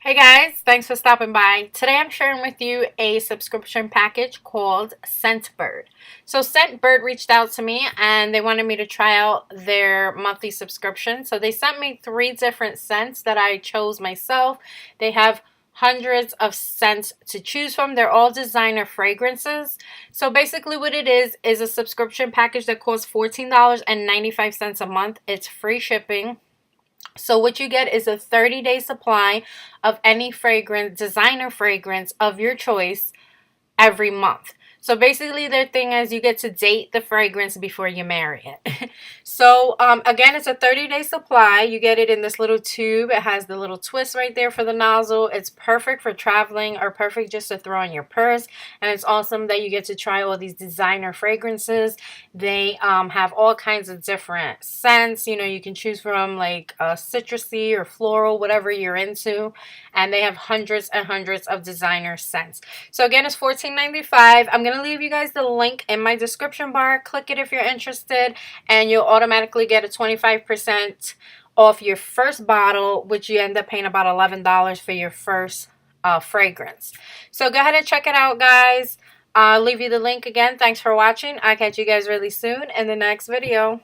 Hey guys, thanks for stopping by. Today I'm sharing with you a subscription package called Scentbird. So Scentbird reached out to me and they wanted me to try out their monthly subscription. So they sent me 3 different scents that I chose myself. They have hundreds of scents to choose from. They're all designer fragrances. So basically what it is a subscription package that costs $14.95 a month. It's free shipping. So what you get is a 30-day supply of any fragrance, designer fragrance of your choice every month. So basically their thing is you get to date the fragrance before you marry it. So again, it's a 30-day supply. You get it in this little tube. It has the little twist right there for the nozzle. It's perfect for traveling or perfect just to throw in your purse. And it's awesome that you get to try all these designer fragrances. They have all kinds of different scents. You know, you can choose from like citrusy or floral, whatever you're into. And they have hundreds and hundreds of designer scents. So again, it's $14.95. I'm going to leave you guys the link in my description bar. Click it if you're interested, and you'll automatically get a 25% off your first bottle, which you end up paying about $11 for your first fragrance. So go ahead and check it out, guys. I'll leave you the link again. Thanks for watching. I'll catch you guys really soon in the next video.